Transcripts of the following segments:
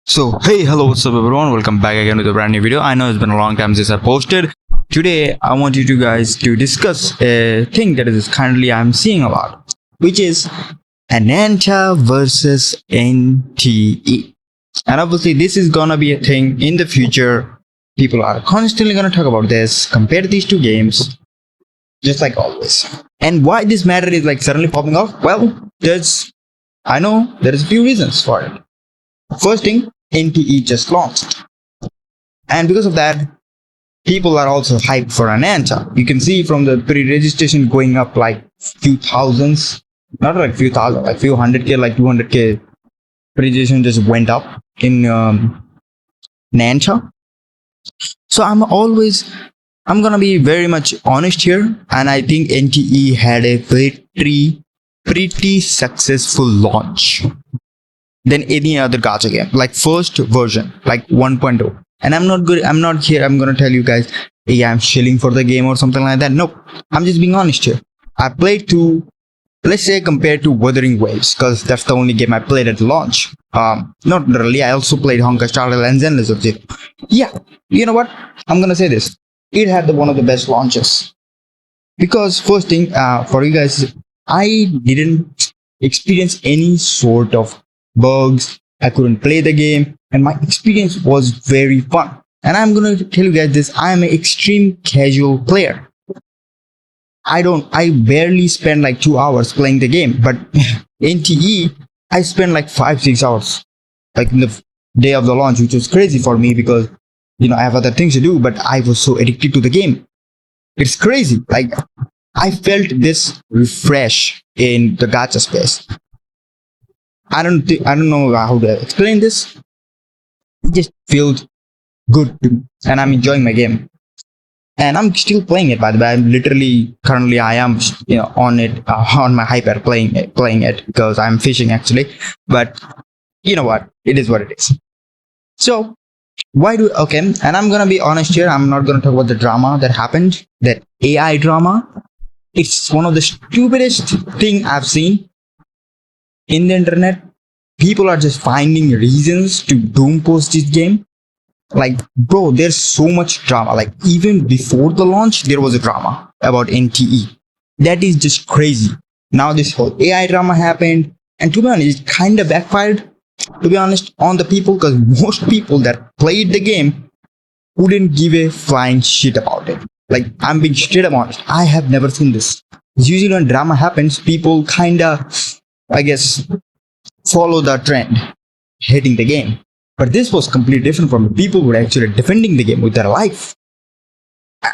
So, hey, hello, what's up, everyone? Welcome back again with a brand new video. I know it's been a long time since I posted. Today, I want you guys to discuss a thing that is currently I'm seeing a lot, which is Ananta versus NTE. And obviously, this is gonna be a thing in the future. People are constantly gonna talk about this, compare these two games, just like always. And why this matter is like suddenly popping off? Well, I know there's a few reasons for it. First thing, NTE just launched. And because of that, people are also hyped for Ananta. You can see from the pre-registration going up like few thousands, not like few thousand, like few 100K, like 200K pre-registration just went up in Ananta. So I'm gonna be very much honest here, and I think NTE had a pretty successful launch than any other gacha game, like first version, like 1.0. And I'm not here, I'm gonna tell you guys, yeah, I'm shilling for the game or something like that. Nope, I'm just being honest here. I played to, let's say, compared to Wuthering Waves, because that's the only game I played at launch. Not really, I also played Honkai Star Rail and Zenless of Zero. Yeah, you know what, I'm gonna say this, it had one of the best launches. Because first thing, for you guys, I didn't experience any sort of bugs. I couldn't play the game, and my experience was very fun. And I'm gonna tell you guys this: I am an extreme casual player. I barely spend like 2 hours playing the game, but NTE, I spent like 5-6 hours, like in the day of the launch, which was crazy for me because I have other things to do, but I was so addicted to the game. It's crazy. Like I felt this refresh in the gacha space. I don't know how to explain this. It just feels good to me, and I'm enjoying my game. And I'm still playing it, by the way. I'm literally currently I am on it, on my hyper playing it because I'm fishing actually. But you know what? It is what it is. So okay, and I'm gonna be honest here. I'm not gonna talk about the drama that happened, that AI drama. It's one of the stupidest thing I've seen in the internet. People are just finding reasons to doom post this game. Like, bro, there's so much drama. Like, even before the launch, there was a drama about NTE. That is just crazy. Now this whole AI drama happened, and to be honest, it kind of backfired, to be honest, on the people, because most people that played the game wouldn't give a flying shit about it. Like, I'm being straight up honest. I have never seen this. Usually when drama happens, people kind of, I guess, follow the trend, hating the game. But this was completely different from it. People were actually defending the game with their life.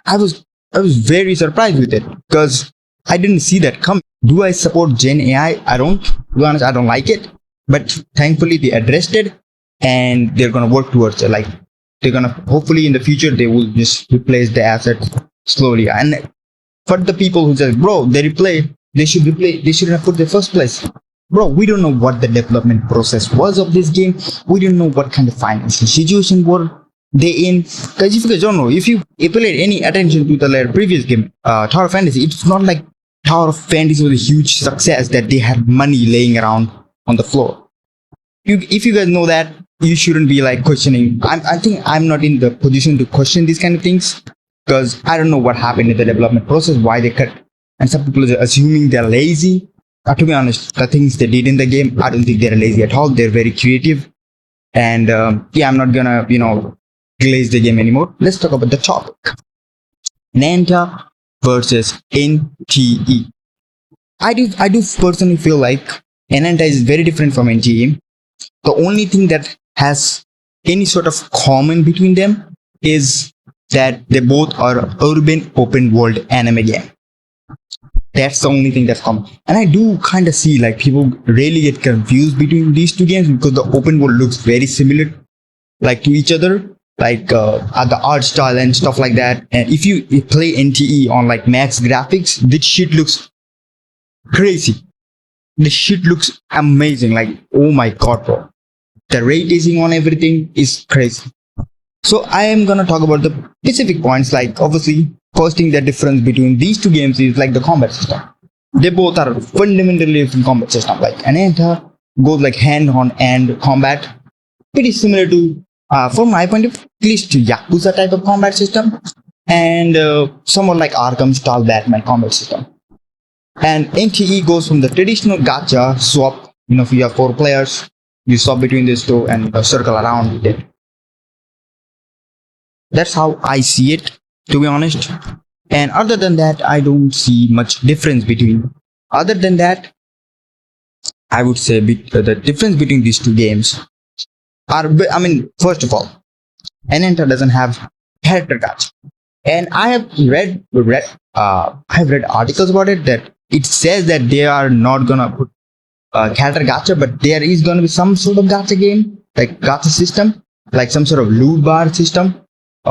I was very surprised with it because I didn't see that coming. Do I support Gen AI? I don't. To be honest, I don't like it. But thankfully they addressed it, and they're gonna work towards it. Like they're gonna, hopefully in the future they will just replace the assets slowly. And for the people who say, bro, they should replay, they shouldn't have put the first place. Bro, we don't know what the development process was of this game. We don't know what kind of financial situation were they in. Because if you guys don't know, if you paid any attention to the previous game, Tower of Fantasy, it's not like Tower of Fantasy was a huge success that they had money laying around on the floor. If you guys know that, you shouldn't be like questioning. I think I'm not in the position to question these kind of things because I don't know what happened in the development process, why they cut. And some people are assuming they're lazy. To be honest, the things they did in the game, I don't think they're lazy at all. They're very creative. And yeah, I'm not gonna, glaze the game anymore. Let's talk about the topic. Ananta versus NTE. I do personally feel like Ananta is very different from NTE. The only thing that has any sort of common between them is that they both are urban open world anime game. That's the only thing that's common. And I do kind of see like people really get confused between these two games because the open world looks very similar like to each other, like the art style and stuff like that. And if you play NTE on like max graphics, this shit looks crazy. This shit looks amazing. Like, oh my god, bro. The ray tracing on everything is crazy. So I am gonna talk about the specific points. Like, obviously, first thing, the difference between these two games is like the combat system. They both are fundamentally different combat system. Like Ananta goes like hand-on-hand combat, pretty similar to, from my point of view, at least to Yakuza type of combat system, and somewhat like Arkham style Batman combat system. And NTE goes from the traditional gacha swap. If you have four players, you swap between these two and circle around with it. That's how I see it, to be honest. And other than that, I don't see much difference between. Other than that, I would say the difference between these two games are. I mean, first of all, Ananta doesn't have character gacha, and I have read articles about it that it says that they are not gonna put character gacha, but there is gonna be some sort of gacha game, like gacha system, like some sort of loot bar system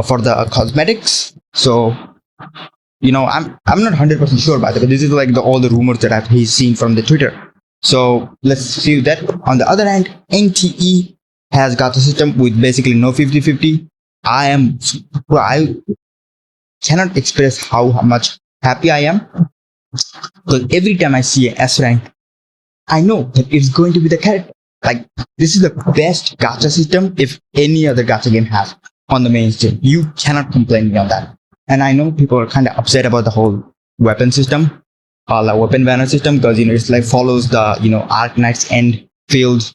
for the cosmetics. So I'm not 100% sure about it, but this is like all the rumors that I've seen from the Twitter. So let's see that. On the other hand, NTE has gacha system with basically no 50-50. I cannot express how much happy I am, because every time I see an S rank, I know that it's going to be the character. Like, this is the best gacha system if any other gacha game has on the mainstream. You cannot complain me on that. And I know people are kind of upset about the whole weapon system, like weapon banner system, because it's like follows the Arknight's end field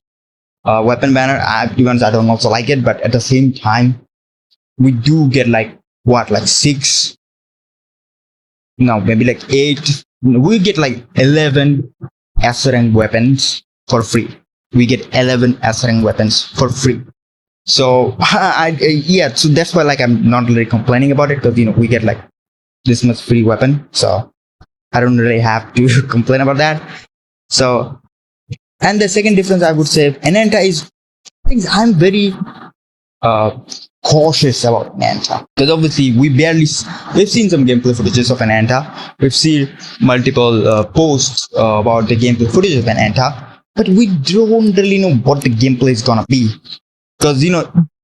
weapon banner. To be honest, I don't also like it, but at the same time, we do get like 6, no, maybe like 8. We get like 11 S rank weapons for free. We get 11 S rank weapons for free. So so that's why I'm not really complaining about it, because we get like this much free weapon. So I don't really have to complain about that. So, and the second difference I would say, Ananta is, I'm very cautious about Ananta, because obviously we've seen some gameplay footages of Ananta. We've seen multiple posts about the gameplay footage of Ananta, but we don't really know what the gameplay is gonna be, because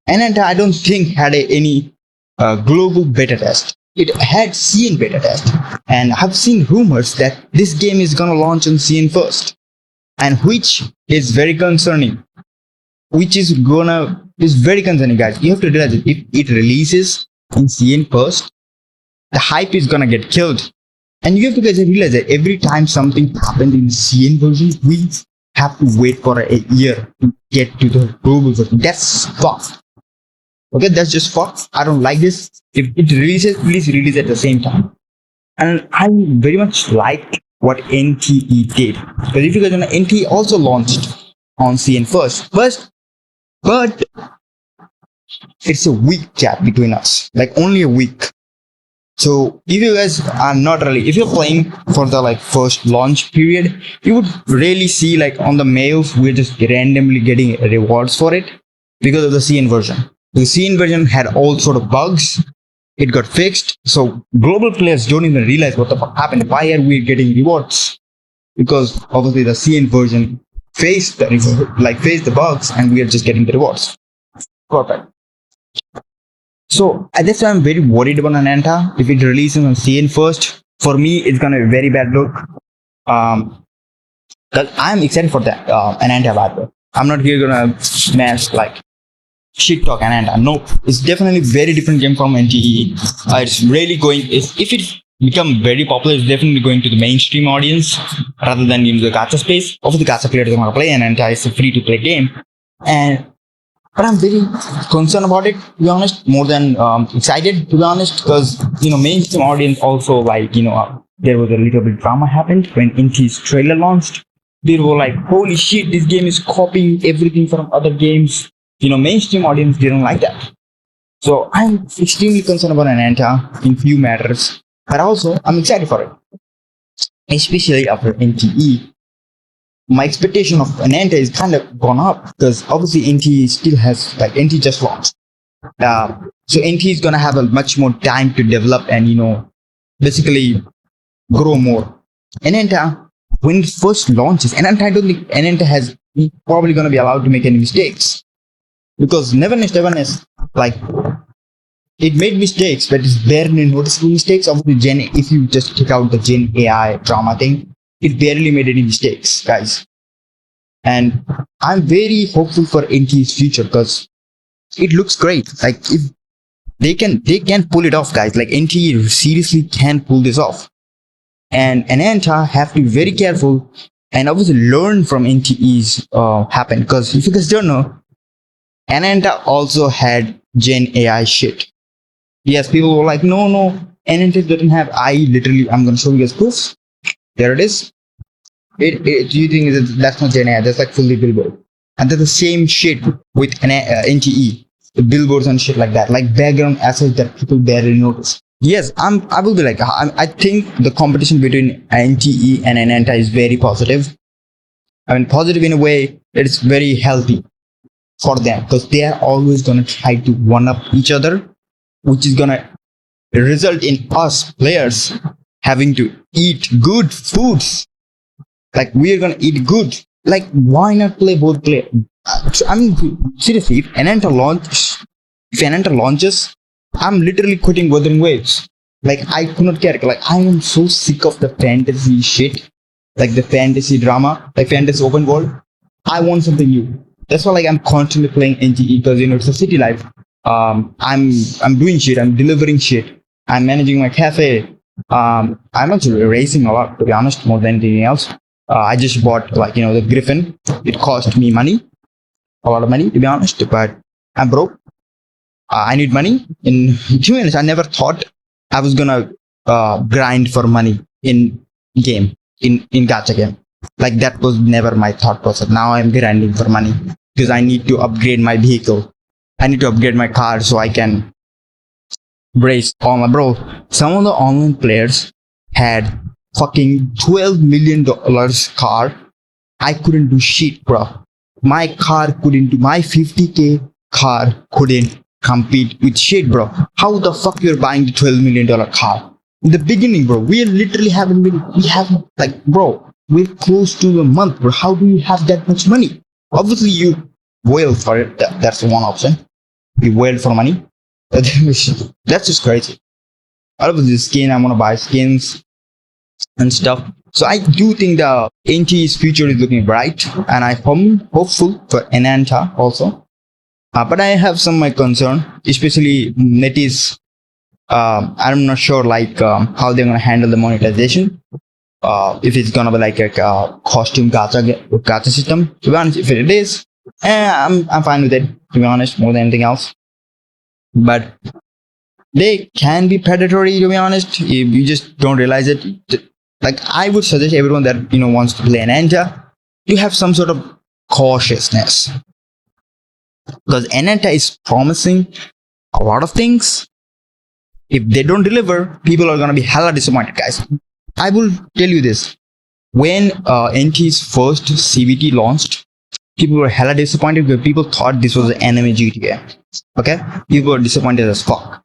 Ananta I don't think had any global beta test. It had CN beta test, and I've seen rumors that this game is gonna launch on CN first, and which is very concerning. Is very concerning, guys. You have to realize that if it releases in CN first, the hype is gonna get killed. And you have to guys realize that every time something happens in the CN version, we have to wait for a year to get to the global version. That's fucked. Okay, that's just fucked. I don't like this. If it releases, please release at the same time. And I very much like what NTE did, because if you guys know, NTE also launched on CN first, but it's a week gap between us, like only a week. So if you guys are not really, if you're playing for the first launch period, you would really see on the mails, we're just randomly getting rewards for it because of the CN version. The CN version had all sort of bugs. It got fixed. So global players don't even realize what the fuck happened. Why are we getting rewards? Because obviously the CN version faced the bugs, and we are just getting the rewards. Perfect. So that's why I'm very worried about Ananta. If it releases on CN first, for me it's gonna be a very bad look. I'm excited for that Ananta battle. I'm not here gonna smash shit talk Ananta. No, it's definitely very different game from NTE. It's really going. If it become very popular, it's definitely going to the mainstream audience rather than in the gacha space. Obviously, gacha players are gonna play Ananta. It's a free-to-play game, but I'm very concerned about it, to be honest, more than excited, to be honest, because mainstream audience also there was a little bit drama happened when NTE's trailer launched. They were like, holy shit, this game is copying everything from other games. Mainstream audience didn't like that. So I'm extremely concerned about Ananta in few matters, but also I'm excited for it, especially after NTE. My expectation of Ananta is kind of gone up, because obviously NTE still has NTE just launched. So NTE is gonna have a much more time to develop and basically grow more. Ananta, when it first launches, Ananta, I don't think Ananta has probably gonna be allowed to make any mistakes, because Neverness, it made mistakes, but it's barely noticeable mistakes. Obviously, if you just take out the Gen AI drama thing, it barely made any mistakes, guys. And I'm very hopeful for NTE's future because it looks great. Like if they can pull it off, guys. Like NTE seriously can pull this off. And Ananta have to be very careful and obviously learn from NTE's happen. Because if you guys don't know, Ananta also had Gen AI shit. Yes, people were like, no, Ananta doesn't have. I'm gonna show you guys proof. There it is. Do you think that's not Gen AI? That's like fully billboard. And that's the same shit with NTE, the billboards and shit like that, like background assets that people barely notice. Yes, I will be like, I think the competition between NTE and Ananta is very positive. I mean, positive in a way that it's very healthy for them because they are always gonna try to one up each other, which is gonna result in us players having to eat good foods. Like we are gonna eat good. Like why not play both play? I mean, seriously, if Ananta launches, I'm literally quitting Wuthering Waves. Like I could not care. Like I am so sick of the fantasy shit, like the fantasy drama, like fantasy open world. I want something new. That's why like I'm constantly playing NTE because it's a city life. I'm doing shit. I'm delivering shit. I'm managing my cafe. I'm actually racing a lot to be honest, more than anything else. I just bought like the Griffin. It cost me money, a lot of money to be honest. But I'm broke. I need money. To be honest, I never thought I was gonna grind for money in game in gacha game. Like that was never my thought process. Now I'm grinding for money because I need to upgrade my vehicle. I need to upgrade my car so I can brace on my bro. Some of the online players had fucking $12 million car. I couldn't do shit, bro. My car couldn't do my 50K car couldn't compete with shit, bro. How the fuck you're buying the $12 million car? In the beginning, bro, we literally haven't been we haven't like bro, we're close to a month, bro. How do you have that much money? Obviously you wail for it. That's one option. You wail for money. That's just crazy. Out of the skin, I want to buy skins and stuff. So I do think the NT's future is looking bright, and I'm hopeful for Ananta also. But I have some of my concern, especially NetEase. I'm not sure like how they're gonna handle the monetization. If it's gonna be like a costume gacha system. To be honest, if it is, I'm fine with it. To be honest, more than anything else. But they can be predatory. To be honest, if you just don't realize it. Like I would suggest everyone that wants to play Ananta, you have some sort of cautiousness because Ananta is promising a lot of things. If they don't deliver, people are gonna be hella disappointed, guys. I will tell you this: when NT's first CVT launched, people were hella disappointed because people thought this was an anime GTA. Okay, people were disappointed as fuck.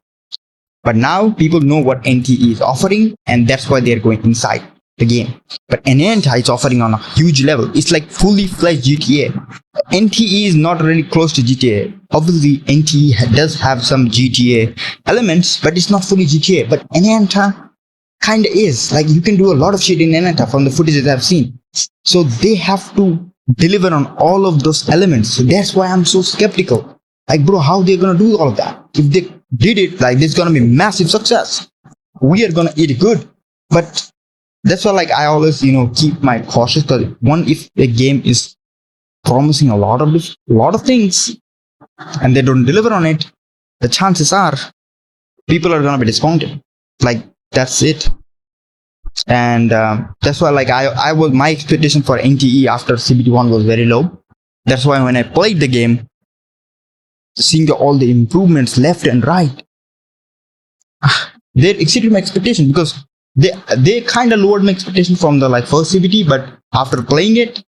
But now people know what NTE is offering, and that's why they're going inside the game. But Ananta is offering on a huge level. It's like fully fledged GTA. NTE is not really close to GTA. Obviously, NTE does have some GTA elements, but it's not fully GTA. But Ananta kinda is. Like you can do a lot of shit in Ananta from the footage that I've seen. So they have to deliver on all of those elements. So that's why I'm so skeptical. Like, bro, how they're gonna do all of that? If they did it, like, this gonna be massive success. We are gonna eat good. But that's why, like, I always, keep my cautious. Because if a game is promising a lot of things, and they don't deliver on it, the chances are people are gonna be disappointed. Like, that's it. And that's why, like, my expectation for NTE after CBT1 was very low. That's why when I played the game, seeing all the improvements left and right, they exceeded my expectation because they kind of lowered my expectation from the first CBT. But after playing it,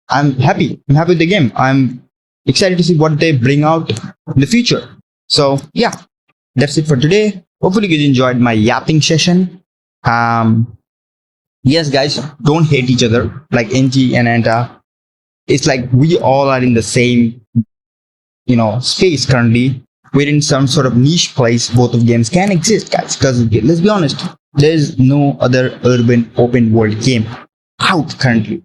I'm happy. I'm happy with the game. I'm excited to see what they bring out in the future. So yeah, that's it for today. Hopefully you guys enjoyed my yapping session. Yes, guys, don't hate each other like NG and Anta. It's like we all are in the same space currently. We're in some sort of niche place. Both of games can exist, guys, because let's be honest, there's no other urban open world game out currently.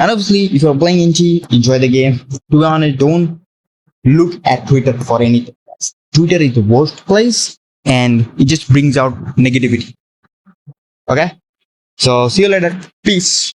And obviously, if you're playing NT, enjoy the game. To be honest, don't look at Twitter for anything else. Twitter is the worst place and it just brings out negativity. Okay? So see you later. Peace.